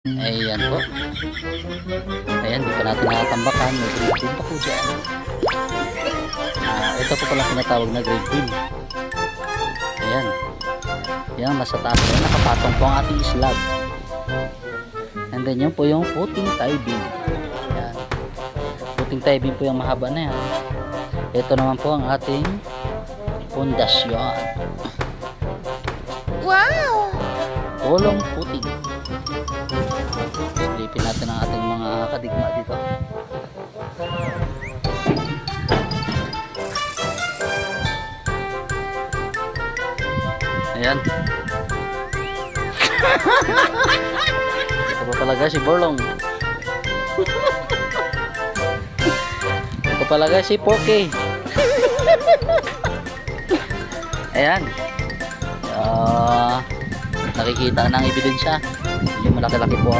Ayan po. Ayan, di pa natin nakatambakan. May grade bean pa po dyan. Ito po pala pinatawag na grade bean. Ayan. Ayan, nasa taas na nakapatong po ang ating slab. And then yun po yung puting tie-beam. Ayan. Puting tie-beam po yung mahaba na yan. Ito naman po ang ating pundasyon. Wow! Pulong puting. Silipin natin ang ating mga kadigma dito. Ayan. Ito pa talaga si Borlong. Ito pala guys si Poke. Ayan. Nakikita ng ebidensya. Yung malaki-laki po